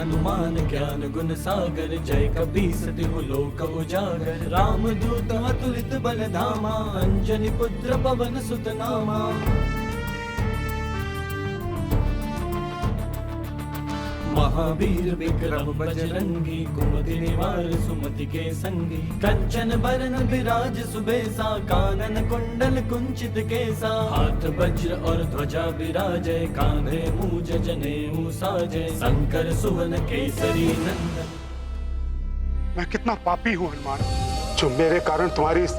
हनुमान ज्ञान गुण सागर, जय कपीस तिहु लोक उजागर। राम दूत अतुलित बल धामा, अंजनी पुत्र पवन सुत नामा। महावीर विक्रम बजरंगी, कुमति निवार सुमति के संगी। कंचन बरन विराज सुबेसा, कानन कुंडल कुंचित केसा। हाथ वज्र और ध्वजा विराजय, कांधे मूज जनेऊ साजय। शंकर सुवन केसरी नंदन। मैं कितना पापी हूँ हनुमान, जो मेरे कारण तुम्हारी इस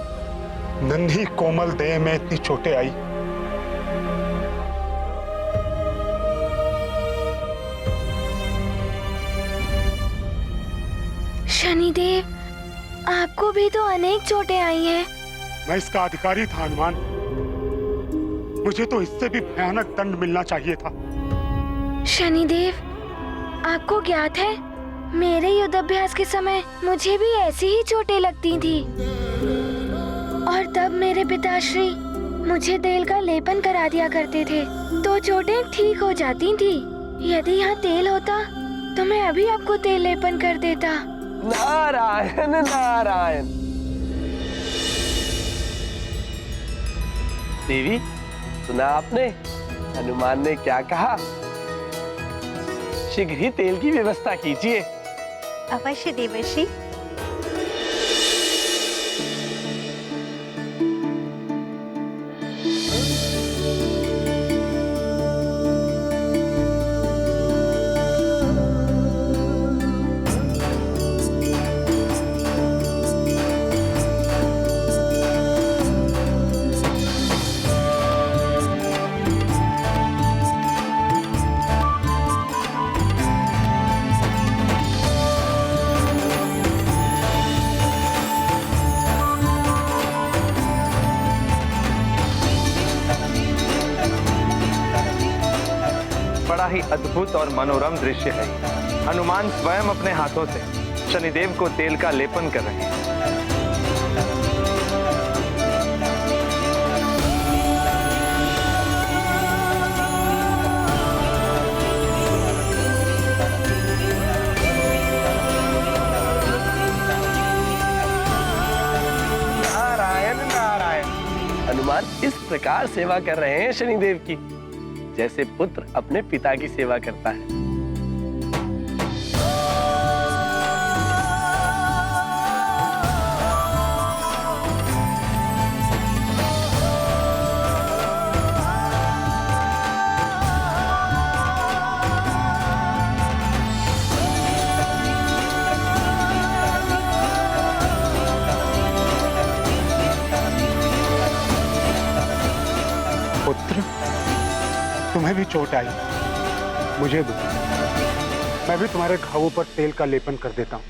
नन्ही कोमल देह में इतनी चोटें आई। शनिदेव, आपको भी तो अनेक चोटें आई हैं। मैं इसका अधिकारी था हनुमान, मुझे तो इससे भी भयानक दंड मिलना चाहिए था। शनिदेव, आपको ज्ञात है मेरे युद्धाभ्यास के समय मुझे भी ऐसी ही चोटें लगती थी, और तब मेरे पिताश्री मुझे तेल का लेपन करा दिया करते थे, तो चोटें ठीक हो जाती थी। यदि यहाँ तेल होता तो मैं अभी आपको तेल लेपन कर देता। नारायण नारायण। देवी, सुना आपने हनुमान ने क्या कहा? शीघ्र ही तेल की व्यवस्था कीजिए। अवश्य देवर्षि। बड़ा ही अद्भुत और मनोरम दृश्य है। हनुमान स्वयं अपने हाथों से शनिदेव को तेल का लेपन कर रहे हैं। नारायण नारायण। हनुमान इस प्रकार सेवा कर रहे हैं शनिदेव की, जैसे पुत्र अपने पिता की सेवा करता है। पुत्र, तुम्हें भी चोट आई, मुझे दो, मैं भी तुम्हारे घावों पर तेल का लेपन कर देता हूँ।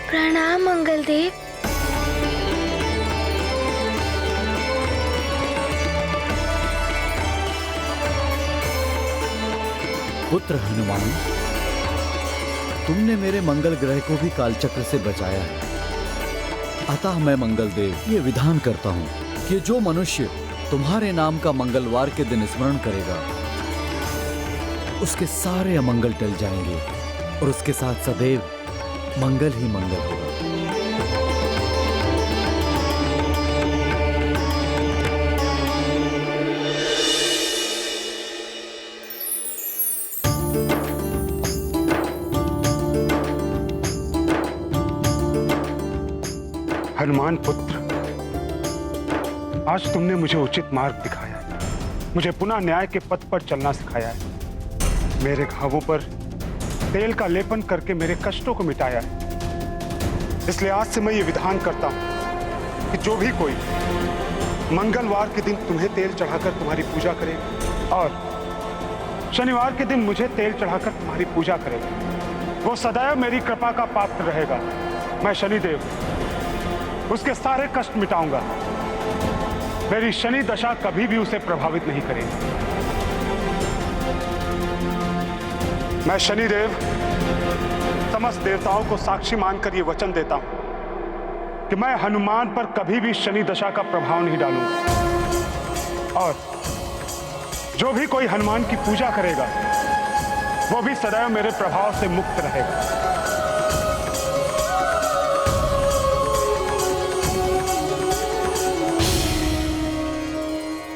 प्रणाम मंगलदेव। पुत्र हनुमान, तुमने मेरे मंगल ग्रह को भी कालचक्र से बचाया है। अतः मैं मंगलदेव ये विधान करता हूँ कि जो मनुष्य तुम्हारे नाम का मंगलवार के दिन स्मरण करेगा, उसके सारे अमंगल टल जाएंगे और उसके साथ सदैव मंगल ही मंगल होगा। हनुमान पुत्र, आज तुमने मुझे उचित मार्ग दिखाया है, मुझे पुनः न्याय के पथ पर चलना सिखाया है, मेरे घावों पर तेल का लेपन करके मेरे कष्टों को मिटाया है। इसलिए आज से मैं ये विधान करता हूं कि जो भी कोई मंगलवार के दिन तुम्हें तेल चढ़ाकर तुम्हारी पूजा करे और शनिवार के दिन मुझे तेल चढ़ाकर तुम्हारी पूजा करेगा, वो सदैव मेरी कृपा का पात्र रहेगा। मैं शनिदेव उसके सारे कष्ट मिटाऊंगा। मेरी शनि दशा कभी भी उसे प्रभावित नहीं करेगी। मैं शनिदेव समस्त देवताओं को साक्षी मानकर ये वचन देता हूं कि मैं हनुमान पर कभी भी शनि दशा का प्रभाव नहीं डालूंगा और जो भी कोई हनुमान की पूजा करेगा वो भी सदैव मेरे प्रभाव से मुक्त रहेगा।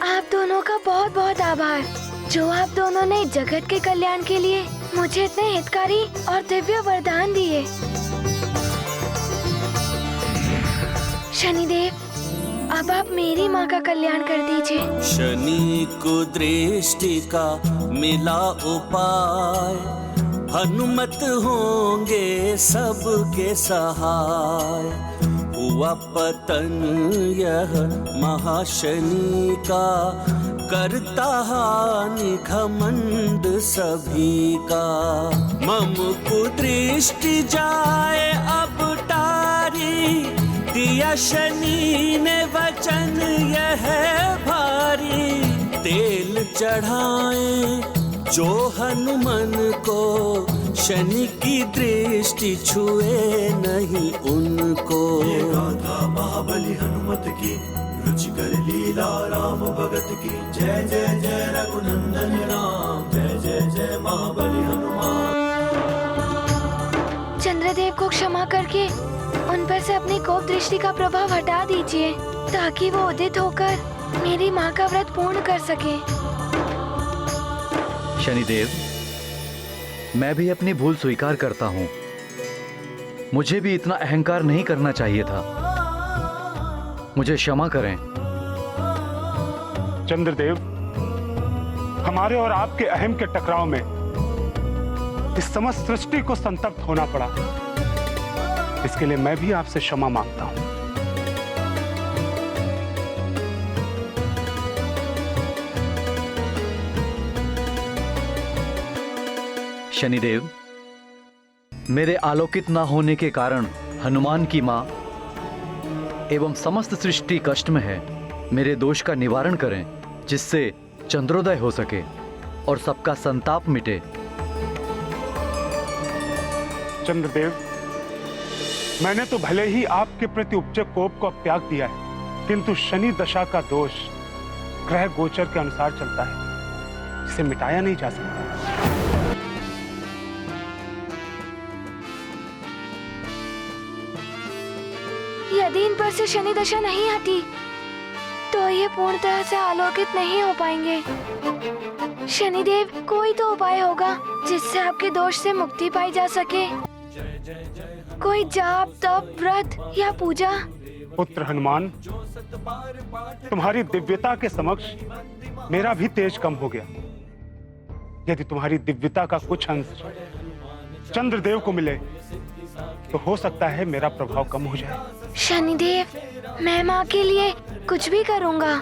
आप दोनों का बहुत बहुत आभार, जो आप दोनों ने जगत के कल्याण के लिए मुझे इतने हितकारी और दिव्य वरदान दिए। शनिदेव, अब आप मेरी माँ का कल्याण कर दीजिए। शनि को दृष्टि का मिला उपाय, हनुमत होंगे सबके सहाय। हुआ पतन यह महाशनि का, करता हानि घमंड सभी का। मम कुदृष्टि जाए अब टारी, दिया शनि ने वचन यह भारी। तेल चढ़ाए जो हनुमान को, शनि की दृष्टि छुए नहीं उनको। ये गाथा महाबली हनुमत की, रुचिकर लीला राम भगत की। जय जय जय रघुनंदन राम, जय जय जय महाबली हनुमान। चंद्रदेव को क्षमा करके उन पर से अपनी कोप दृष्टि का प्रभाव हटा दीजिए, ताकि वो उदित होकर मेरी माँ का व्रत पूर्ण कर सके। शनिदेव, मैं भी अपनी भूल स्वीकार करता हूँ। मुझे भी इतना अहंकार नहीं करना चाहिए था। मुझे क्षमा करें। चंद्रदेव, हमारे और आपके अहम के टकराव में इस समस्त सृष्टि को संतप्त होना पड़ा। इसके लिए मैं भी आपसे क्षमा मांगता हूं। शनिदेव, मेरे आलोकित न होने के कारण हनुमान की मां एवं समस्त सृष्टि कष्ट में है। मेरे दोष का निवारण करें, जिससे चंद्रोदय हो सके और सबका संताप मिटे। चंद्रदेव, मैंने तो भले ही आपके प्रति उपजे कोप को अब त्याग दिया है, किंतु शनि दशा का दोष ग्रह गोचर के अनुसार चलता है, इसे मिटाया नहीं जा सकता। यदि इन पर से शनि दशा नहीं हटी तो ये पूर्णतः से आलोकित नहीं हो पाएंगे। शनिदेव, कोई तो उपाय होगा जिससे आपके दोष से मुक्ति पाई जा सके। कोई जाप, तप, व्रत या पूजा। पुत्र हनुमान, तुम्हारी दिव्यता के समक्ष मेरा भी तेज कम हो गया। यदि तुम्हारी दिव्यता का कुछ अंश चंद्रदेव को मिले तो हो सकता है मेरा प्रभाव कम हो जाए। शनिदेव, मैं माँ के लिए कुछ भी करूँगा।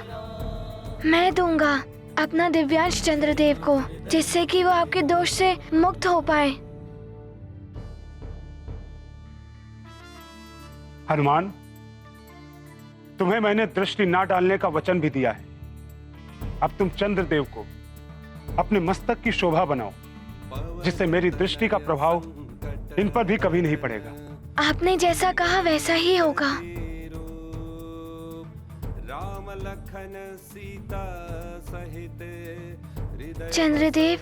मैं दूंगा अपना दिव्यांश चंद्रदेव को, जिससे कि वो आपके दोष से मुक्त हो पाए। हनुमान, तुम्हें मैंने दृष्टि ना डालने का वचन भी दिया है। अब तुम चंद्रदेव को अपने मस्तक की शोभा बनाओ, जिससे मेरी दृष्टि का प्रभाव इन पर भी कभी नहीं पड़ेगा। आपने जैसा कहा वैसा ही होगा। राम लखन सीता सहित चंद्रदेव,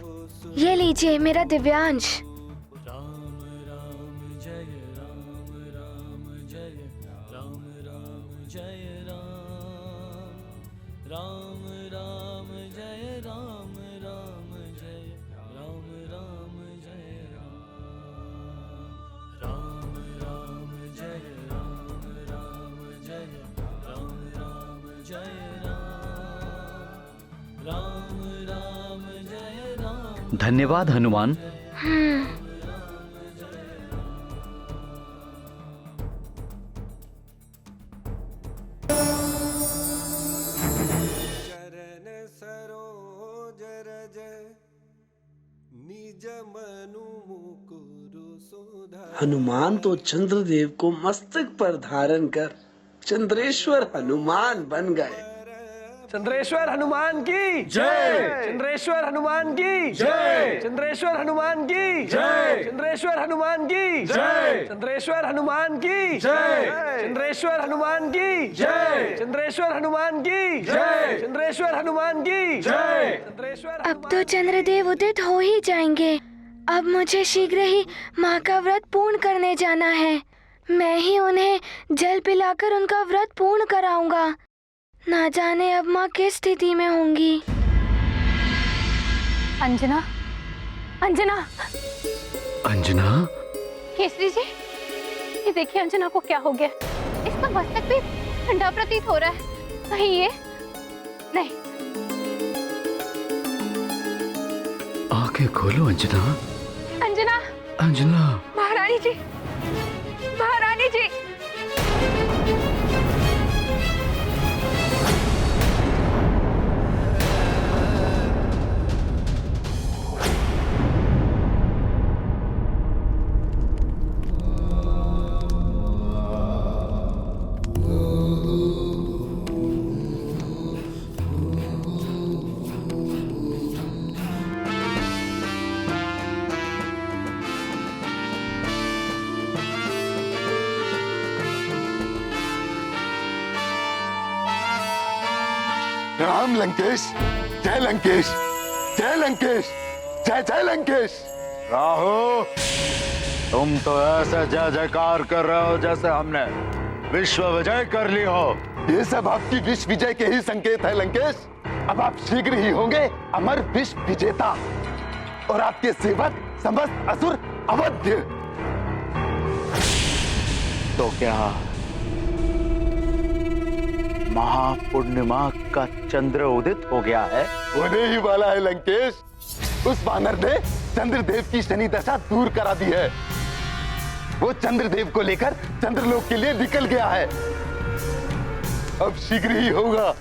ये लीजिए मेरा दिव्यांश। राम राम जय राम, राम जय राम, राम जय राम, राम राम जय राम, राम जय राम, राम जय राम, राम राम जय राम, राम जय राम, राम राम जय राम। धन्यवाद हनुमान। चरण सरोज रज निज मनु मुकुरु सुधा। हनुमान तो चंद्रदेव को मस्तक पर धारण कर चंद्रेश्वर हनुमान बन गए। चंद्रेश्वर हनुमान की जय। चंद्रेश्वर हनुमान की जय। चंद्रेश्वर हनुमान की जय। चंद्रेश्वर हनुमान की जय। चंद्रेश्वर हनुमान की जय। चंद्रेश्वर हनुमान की जय। चंद्रेश्वर हनुमान की जय। चंद्रेश्वर हनुमान की जय। चंद्रेश्वर। अब तो चंद्रदेव उदित हो ही जाएंगे। अब मुझे शीघ्र ही माँ का व्रत पूर्ण करने जाना है। मैं ही उन्हें जल पिलाकर उनका व्रत पूर्ण कराऊंगा। ना जाने अब माँ किस स्थिति में होंगी। अंजना, अंजना, अंजना, केसरी जी, ये देखिए अंजना को क्या हो गया। इसका मस्तक भी ठंडा प्रतीत हो रहा है। कहीं ये नहीं। आंखें खोलो अंजना। अंजना, अंजना, महारानी जी, महारानी जी। राम लंकेश, जय लंकेश, जय लंकेश, जय जय लंकेश। राहु, तुम तो ऐसे जय जयकार कर रहे हो जैसे हमने विश्व विजय कर ली हो। ये सब आपकी विश्व विजय के ही संकेत है लंकेश। अब आप शीघ्र ही होंगे अमर विश्व विजेता और आपके सेवक समस्त असुर अवध्य। तो क्या महापूर्णिमा का चंद्र उदित हो गया है? होने ही वाला है लंकेश। उस वानर ने चंद्रदेव की शनि दशा दूर करा दी है। वो चंद्रदेव को लेकर चंद्रलोक के लिए निकल गया है। अब शीघ्र ही होगा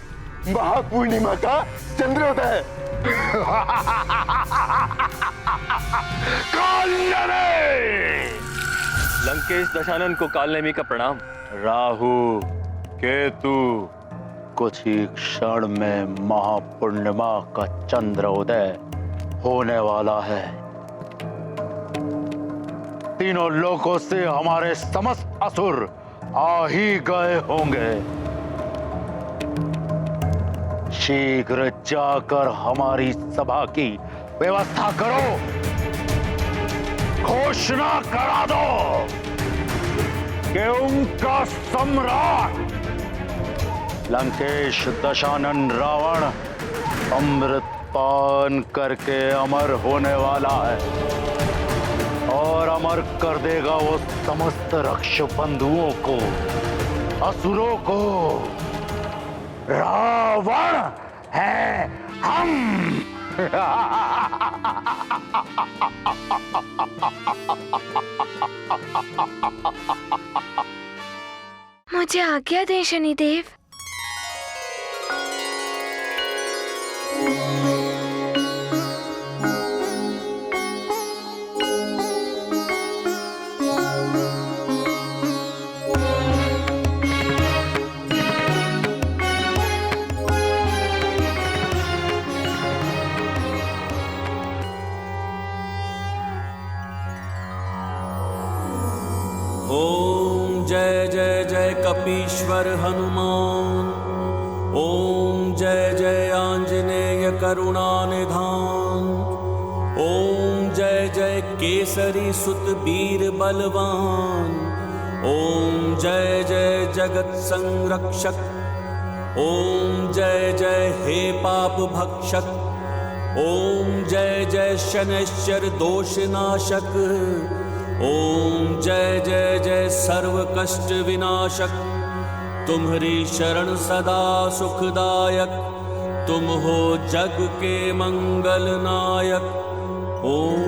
महापूर्णिमा का चंद्रोदय। लंकेश दशानन को कालनेमी का प्रणाम। राहु, केतु, कुछ ही क्षण में महापूर्णिमा का चंद्रोदय होने वाला है। तीनों लोकों से हमारे समस्त असुर आ ही गए होंगे। शीघ्र जाकर हमारी सभा की व्यवस्था करो। घोषणा करा दो कि उनका सम्राट लंकेश दशानन रावण अमृत पान करके अमर होने वाला है और अमर कर देगा वो समस्त रक्ष बंधुओं को, असुरों को। रावण है हम। मुझे आज्ञा दें शनिदेव। ओम जय जय जय कपीश्वर हनुमान। ओम जय जय आंजनेय करुणानिधान। ओम जय जय केसरी सुत वीर बलवान। ओम जय जय जगत संरक्षक। ओम जय जय हे पाप भक्षक। ओम जय जय शनैश्चर दोषनाशक। ओम जय जय जय सर्व कष्ट विनाशक। तुम्हारी शरण सदा सुखदायक, तुम हो जग के मंगल नायक। ओम।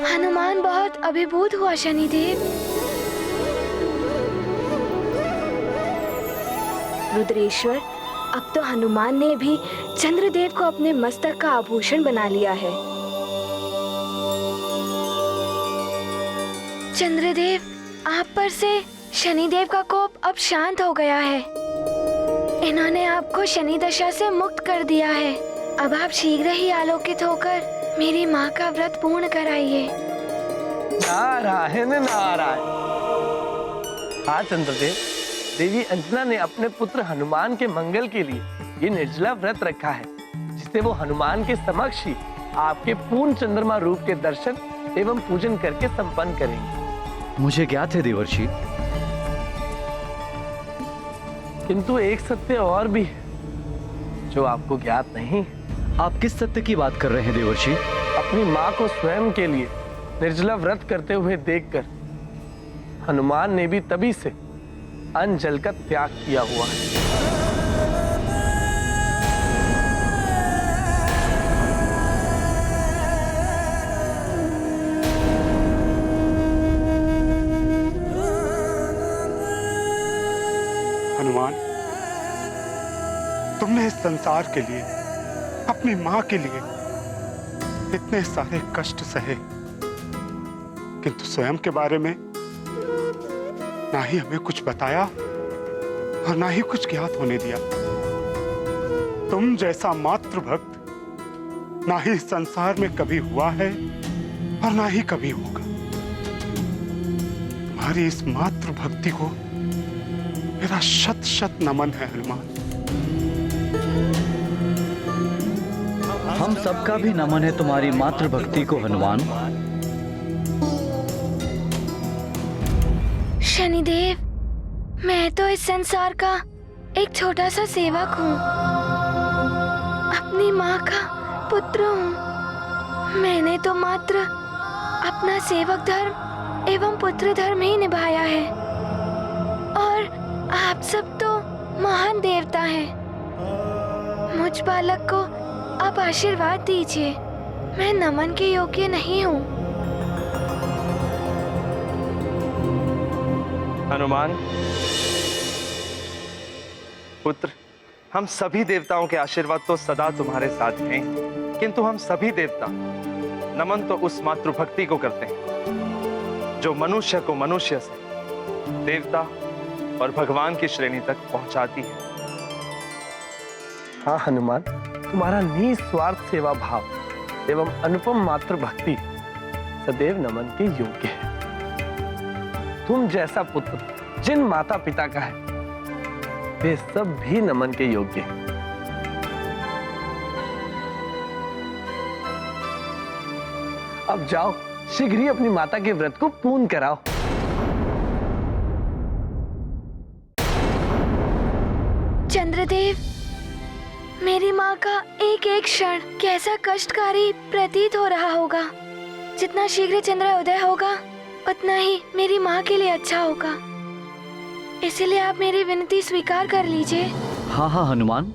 हनुमान बहुत अभिभूत हुआ शनिदेव। रुद्रेश्वर, अब तो हनुमान ने भी चंद्रदेव को अपने मस्तक का आभूषण बना लिया है। चंद्रदेव, आप पर से शनिदेव का कोप अब शांत हो गया है। इन्होंने आपको शनि दशा से मुक्त कर दिया है। अब आप शीघ्र ही आलोकित होकर मेरी माँ का व्रत पूर्ण कराइए। नारायण नारायण। हाँ चंद्रदेव, देवी अंजना ने अपने पुत्र हनुमान के मंगल के लिए ये निर्जला व्रत रखा है, जिससे वो हनुमान के समक्ष ही आपके पूर्ण चंद्रमा रूप के दर्शन एवं पूजन करके संपन्न करेंगे। मुझे ज्ञात है देवर्षि, किंतु एक सत्य और भी है जो आपको ज्ञात नहीं। आप किस सत्य की बात कर रहे हैं देवर्षि? अपनी माँ को स्वयं के लिए निर्जला व्रत करते हुए देखकर हनुमान ने भी तभी से अन्न जल का त्याग किया हुआ है। हनुमान, तुमने इस संसार के लिए, अपनी माँ के लिए इतने सारे कष्ट सहे, किंतु स्वयं के बारे में ना ही हमें कुछ बताया और ना ही कुछ ज्ञात होने दिया। तुम जैसा मातृभक्त ना ही इस संसार में कभी हुआ है और ना ही कभी होगा। तुम्हारी इस मातृभक्ति को मेरा शत शत नमन है हनुमान। हम सबका भी नमन है तुम्हारी मातृभक्ति को हनुमान। शनिदेव, मैं तो इस संसार का एक छोटा सा सेवक हूँ, अपनी माँ का पुत्र हूँ। मैंने तो मात्र अपना सेवक धर्म एवं पुत्र धर्म ही निभाया है, और आप सब तो महान देवता हैं। मुझ बालक को आप आशीर्वाद दीजिए, मैं नमन के योग्य नहीं हूँ। हनुमान पुत्र, हम सभी देवताओं के आशीर्वाद तो सदा तुम्हारे साथ हैं, किंतु हम सभी देवता नमन तो उस मातृभक्ति को करते हैं जो मनुष्य को मनुष्य से देवता और भगवान की श्रेणी तक पहुंचाती है। हाँ हनुमान, तुम्हारा निस्वार्थ सेवा भाव एवं अनुपम मातृभक्ति सदैव नमन के योग्य है। तुम जैसा पुत्र जिन माता पिता का है, वे सब भी नमन के योग्य हैं। अब जाओ, शीघ्र ही अपनी माता के व्रत को पूर्ण कराओ। चंद्रदेव, मेरी माँ का एक एक क्षण कैसा कष्टकारी प्रतीत हो रहा होगा। जितना शीघ्र चंद्रोदय होगा उतना ही मेरी माँ के लिए अच्छा होगा। इसलिए आप मेरी विनती स्वीकार कर लीजिए। हाँ हाँ हनुमान,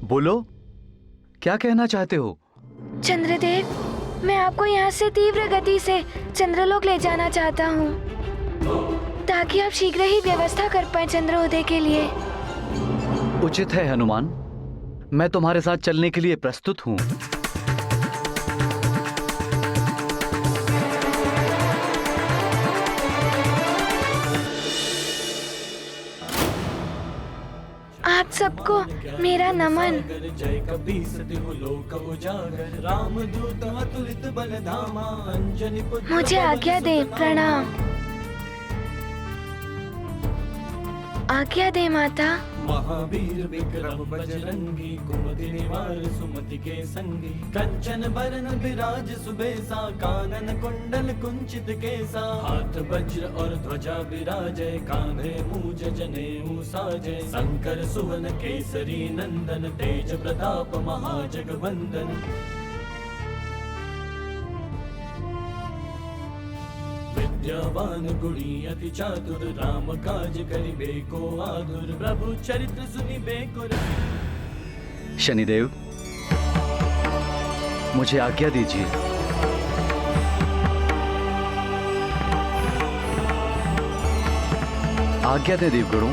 बोलो, क्या कहना चाहते हो? चंद्रदेव, मैं आपको यहाँ से तीव्र गति से चंद्रलोक ले जाना चाहता हूँ, ताकि आप शीघ्र ही व्यवस्था कर पाए चंद्रोदय के लिए। उचित है हनुमान, मैं तुम्हारे साथ चलने के लिए प्रस्तुत हूँ। आप सबको मेरा नमन। जय कपीस तिहु लोक उजागर, रामदूत अतुलित बल धामा, अंजनी पुत्र मुझे आज्ञा दें, प्रणाम। आज्ञा दे माता। महावीर विक्रम बजरंगी कुमति निवार सुमति के संगी कंचन बरन विराज सुबेसा कानन कुंडल कुंचित केसा हाथ वज्र और ध्वजा विराजय कांधे मूज जनेऊ साजय शंकर सुवन केसरी नंदन तेज प्रताप महाजगवंदन विद्यावान गुणी अति चातुर राम काज करिबे को आतुर प्रभु चरित्र सुनिबे को शनिदेव, मुझे आज्ञा दीजिए। आज्ञा दे देवगुरु।